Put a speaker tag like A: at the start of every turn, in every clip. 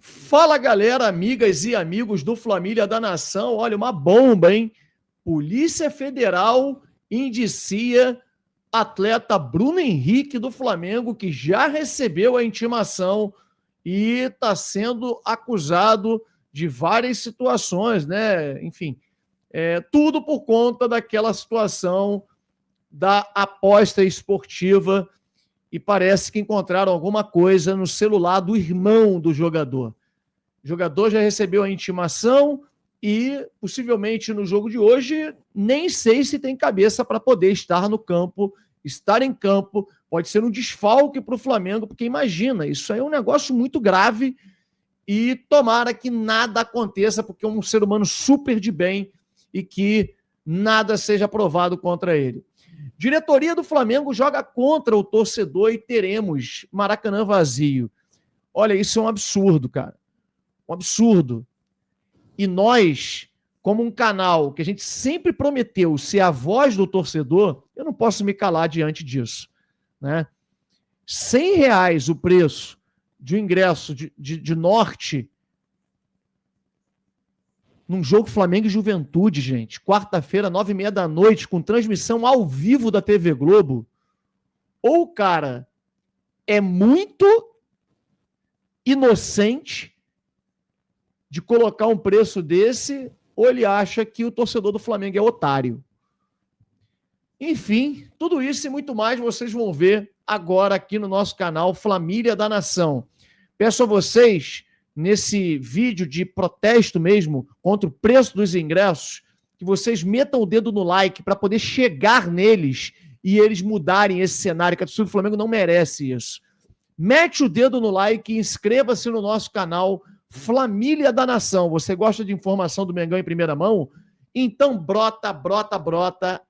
A: Fala, galera, amigas e amigos do Família da Nação. Olha, uma bomba, hein? Polícia Federal indicia atleta Bruno Henrique do Flamengo, que já recebeu a intimação e está sendo acusado de várias situações, né? Enfim, tudo por conta daquela situação da aposta esportiva, e parece que encontraram alguma coisa no celular do irmão do jogador. O jogador já recebeu a intimação e, possivelmente, no jogo de hoje, nem sei se tem cabeça para poder estar no campo. Estar em campo pode ser um desfalque para o Flamengo, porque imagina, isso aí é um negócio muito grave e tomara que nada aconteça, porque é um ser humano super de bem e que nada seja provado contra ele. Diretoria do Flamengo joga contra o torcedor e teremos Maracanã vazio. Olha, isso é um absurdo, cara. Um absurdo. E nós, como um canal que a gente sempre prometeu ser a voz do torcedor, eu não posso me calar diante disso, né? R$100 o preço de um ingresso de Norte num jogo Flamengo e Juventude, gente. Quarta-feira, 9h30 da noite, com transmissão ao vivo da TV Globo. Ou o cara é muito inocente de colocar um preço desse, ou ele acha que o torcedor do Flamengo é otário. Enfim, tudo isso e muito mais vocês vão ver agora aqui no nosso canal Família da Nação. Peço a vocês, nesse vídeo de protesto mesmo, contra o preço dos ingressos, que vocês metam o dedo no like para poder chegar neles e eles mudarem esse cenário, que a torcida do Flamengo não merece isso. Mete o dedo no like e inscreva-se no nosso canal Família da Nação. Você gosta de informação do Mengão em primeira mão? Então brota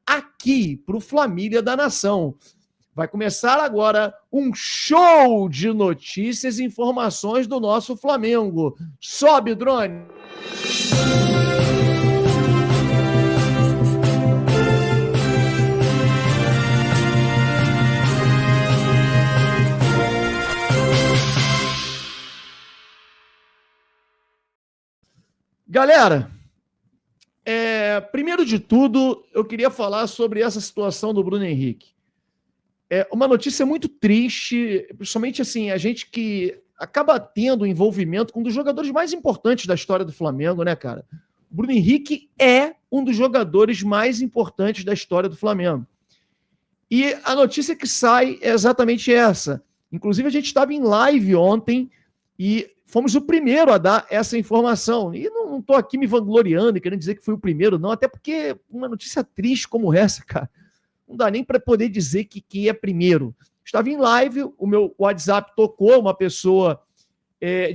A: aqui pro Família da Nação. Vai começar agora um show de notícias e informações do nosso Flamengo. Sobe, drone! Galera, primeiro de tudo, eu queria falar sobre essa situação do Bruno Henrique. É uma notícia muito triste, principalmente assim, a gente que acaba tendo envolvimento com um dos jogadores mais importantes da história do Flamengo, né, cara? O Bruno Henrique é um dos jogadores mais importantes da história do Flamengo. E a notícia que sai é exatamente essa. Inclusive, a gente estava em live ontem e fomos o primeiro a dar essa informação. E não estou aqui me vangloriando e querendo dizer que fui o primeiro, não, até porque uma notícia triste como essa, cara, não dá nem para poder dizer que é primeiro. Estava em live, o meu WhatsApp tocou, uma pessoa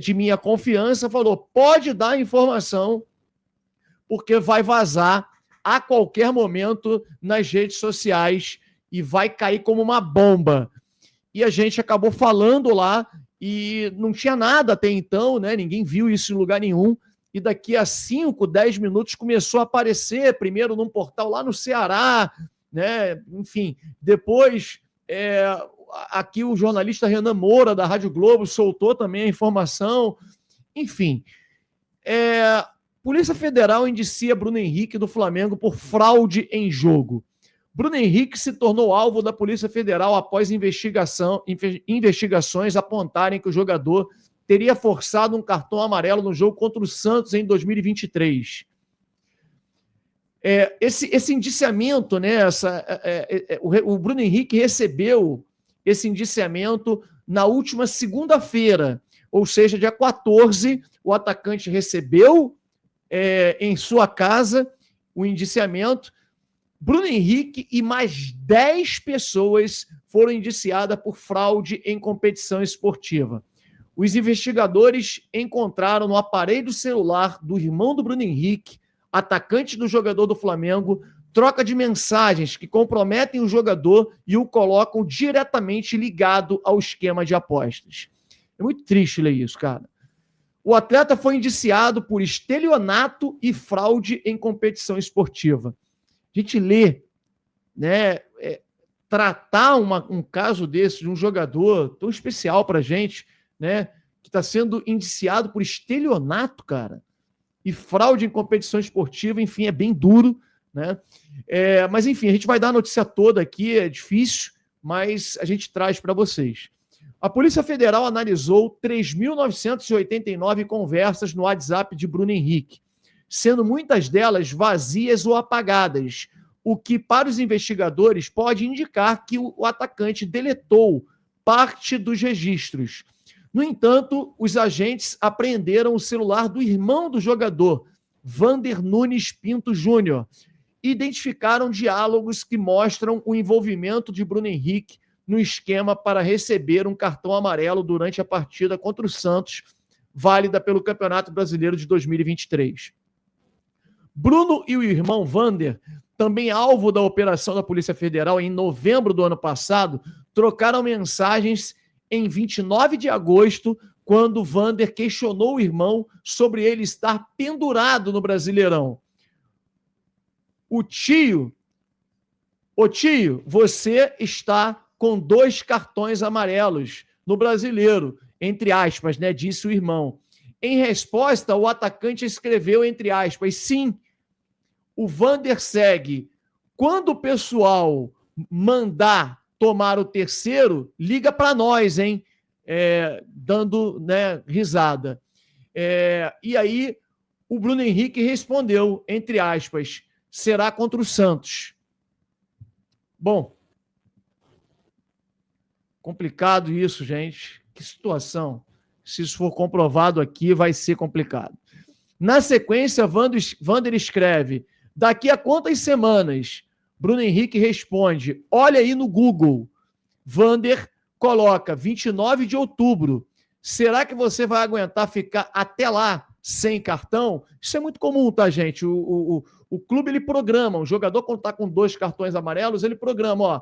A: de minha confiança falou, pode dar informação, porque vai vazar a qualquer momento nas redes sociais e vai cair como uma bomba. E a gente acabou falando lá e não tinha nada até então, né? Ninguém viu isso em lugar nenhum. E daqui a 5, 10 minutos começou a aparecer, primeiro num portal lá no Ceará, né? Enfim, depois aqui o jornalista Renan Moura da Rádio Globo soltou também a informação. Enfim, Polícia Federal indicia Bruno Henrique do Flamengo por fraude em jogo. Bruno Henrique se tornou alvo da Polícia Federal após investigações apontarem que o jogador teria forçado um cartão amarelo no jogo contra o Santos em 2023. Esse indiciamento, né, o Bruno Henrique recebeu esse indiciamento na última segunda-feira, ou seja, dia 14, o atacante recebeu em sua casa o indiciamento. Bruno Henrique e mais 10 pessoas foram indiciadas por fraude em competição esportiva. Os investigadores encontraram no aparelho celular do irmão do Bruno Henrique, atacante do jogador do Flamengo, troca de mensagens que comprometem o jogador e o colocam diretamente ligado ao esquema de apostas. É muito triste ler isso, cara. O atleta foi indiciado por estelionato e fraude em competição esportiva. A gente lê, né, tratar um caso desse de um jogador tão especial para a gente, né, que está sendo indiciado por estelionato, cara, e fraude em competição esportiva, enfim, é bem duro, né? Mas, enfim, a gente vai dar a notícia toda aqui, é difícil, mas a gente traz para vocês. A Polícia Federal analisou 3.989 conversas no WhatsApp de Bruno Henrique, sendo muitas delas vazias ou apagadas, o que, para os investigadores, pode indicar que o atacante deletou parte dos registros. No entanto, os agentes apreenderam o celular do irmão do jogador, Vander Nunes Pinto Júnior, e identificaram diálogos que mostram o envolvimento de Bruno Henrique no esquema para receber um cartão amarelo durante a partida contra o Santos, válida pelo Campeonato Brasileiro de 2023. Bruno e o irmão Vander, também alvo da operação da Polícia Federal em novembro do ano passado, trocaram mensagens em 29 de agosto, quando Vander questionou o irmão sobre ele estar pendurado no Brasileirão. Ô tio, você está com 2 cartões amarelos no Brasileiro, entre aspas, né, disse o irmão. Em resposta, o atacante escreveu, entre aspas, sim. O Vander segue: quando o pessoal mandar tomar o terceiro, liga para nós, hein? Dando, né, risada. E aí, o Bruno Henrique respondeu, entre aspas, será contra o Santos. Bom, complicado isso, gente. Que situação. Se isso for comprovado aqui, vai ser complicado. Na sequência, Vander escreve: daqui a quantas semanas? Bruno Henrique responde: olha aí no Google. Vander coloca 29 de outubro. Será que você vai aguentar ficar até lá sem cartão? Isso é muito comum, tá, gente? O clube, ele programa. O jogador, quando está com 2 cartões amarelos, ele programa, ó,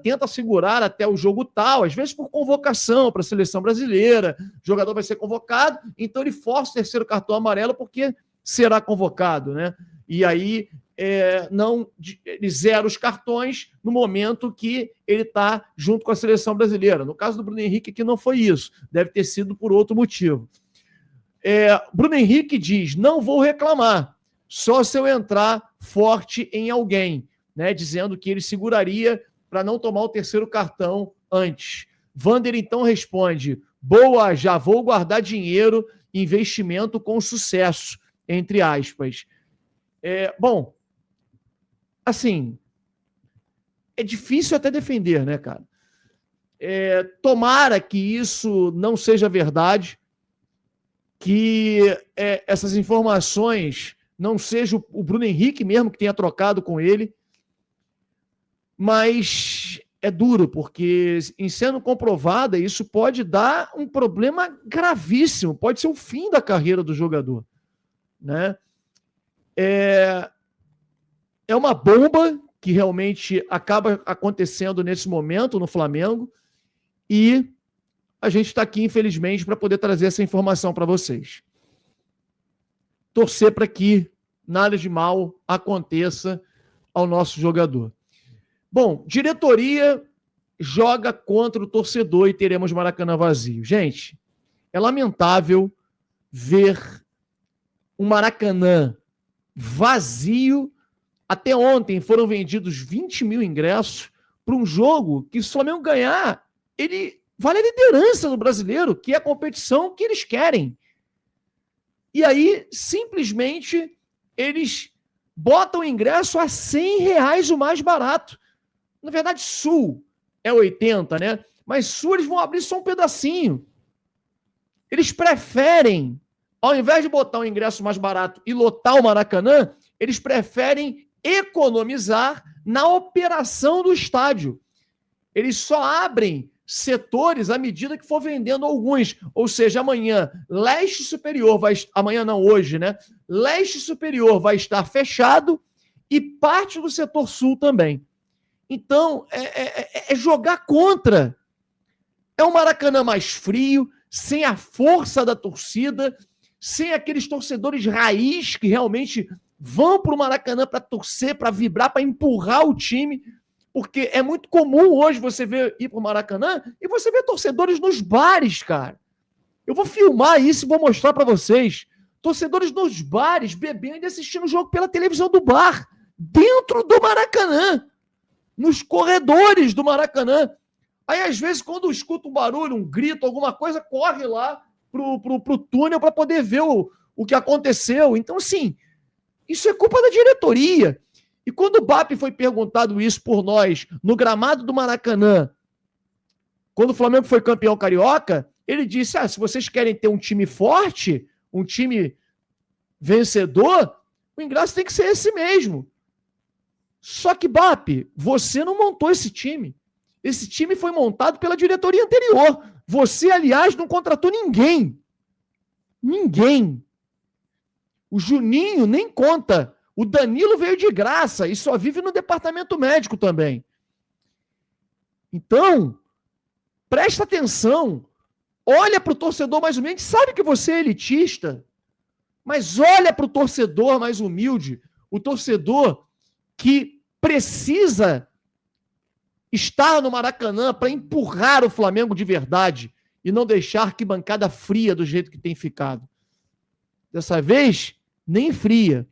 A: tenta segurar até o jogo tal, às vezes por convocação para a seleção brasileira. O jogador vai ser convocado, então ele força o terceiro cartão amarelo porque será convocado, né? E aí ele zera os cartões no momento que ele está junto com a seleção brasileira. No caso do Bruno Henrique, aqui não foi isso. Deve ter sido por outro motivo. Bruno Henrique diz: não vou reclamar, só se eu entrar forte em alguém, né? Dizendo que ele seguraria para não tomar o terceiro cartão antes. Vander então responde: boa, já vou guardar dinheiro, investimento com sucesso, entre aspas. Bom, assim, é difícil até defender, né, cara? Tomara que isso não seja verdade, que essas informações não seja o Bruno Henrique mesmo que tenha trocado com ele, mas é duro, porque em sendo comprovada, isso pode dar um problema gravíssimo, pode ser o fim da carreira do jogador, né? É uma bomba que realmente acaba acontecendo nesse momento no Flamengo, e a gente está aqui, infelizmente, para poder trazer essa informação para vocês. Torcer para que nada de mal aconteça ao nosso jogador. Bom, diretoria joga contra o torcedor e teremos Maracanã vazio. Gente, é lamentável ver um Maracanã vazio. Até ontem foram vendidos 20 mil ingressos para um jogo que, se o Flamengo ganhar, ele vale a liderança no Brasileiro, que é a competição que eles querem. E aí, simplesmente, eles botam o ingresso a R$100 o mais barato. Na verdade, Sul é 80, né? Mas Sul eles vão abrir só um pedacinho. Eles preferem, ao invés de botar um ingresso mais barato e lotar o Maracanã, eles preferem economizar na operação do estádio. Eles só abrem setores à medida que for vendendo alguns. Ou seja, amanhã, leste superior vai... Amanhã não, hoje, né? Leste superior vai estar fechado e parte do setor sul também. Então, é jogar contra. É um Maracanã mais frio, sem a força da torcida, sem aqueles torcedores raiz que realmente vão para o Maracanã para torcer, para vibrar, para empurrar o time, porque é muito comum hoje você ir para o Maracanã e você ver torcedores nos bares, cara. Eu vou filmar isso e vou mostrar para vocês. Torcedores nos bares bebendo e assistindo o jogo pela televisão do bar, dentro do Maracanã, nos corredores do Maracanã. Aí, às vezes, quando escuta um barulho, um grito, alguma coisa, corre lá pro túnel para poder ver o que aconteceu. Então, assim, isso é culpa da diretoria. E quando o BAP foi perguntado isso por nós, no gramado do Maracanã, quando o Flamengo foi campeão carioca, ele disse, se vocês querem ter um time forte, um time vencedor, o ingresso tem que ser esse mesmo. Só que, BAP, você não montou esse time. Esse time foi montado pela diretoria anterior. Você, aliás, não contratou ninguém. Ninguém. O Juninho nem conta. O Danilo veio de graça e só vive no departamento médico também. Então, presta atenção. Olha para o torcedor mais humilde. Sabe que você é elitista, mas olha para o torcedor mais humilde. O torcedor que precisa estar no Maracanã para empurrar o Flamengo de verdade e não deixar arquibancada fria do jeito que tem ficado. Dessa vez, nem fria,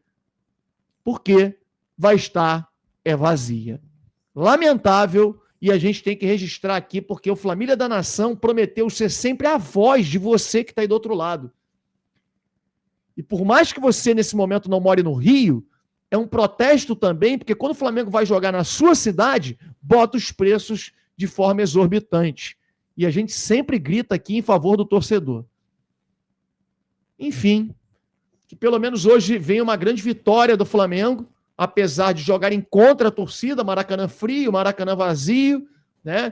A: porque vai estar vazia. Lamentável, e a gente tem que registrar aqui, porque o Família da Nação prometeu ser sempre a voz de você que está aí do outro lado. E por mais que você, nesse momento, não more no Rio, é um protesto também, porque quando o Flamengo vai jogar na sua cidade, bota os preços de forma exorbitante. E a gente sempre grita aqui em favor do torcedor. Enfim, que pelo menos hoje venha uma grande vitória do Flamengo, apesar de jogarem contra a torcida, Maracanã frio, Maracanã vazio, né?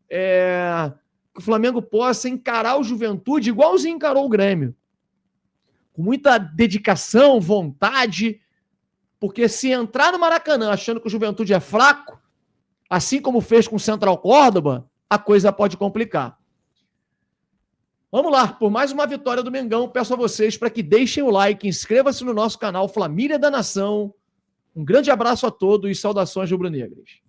A: Que o Flamengo possa encarar o Juventude igualzinho encarou o Grêmio. Com muita dedicação, vontade, porque se entrar no Maracanã achando que o Juventude é fraco, assim como fez com o Central Córdoba, a coisa pode complicar. Vamos lá, por mais uma vitória do Mengão, peço a vocês para que deixem o like, inscreva-se no nosso canal Família da Nação. Um grande abraço a todos e saudações rubro-negras.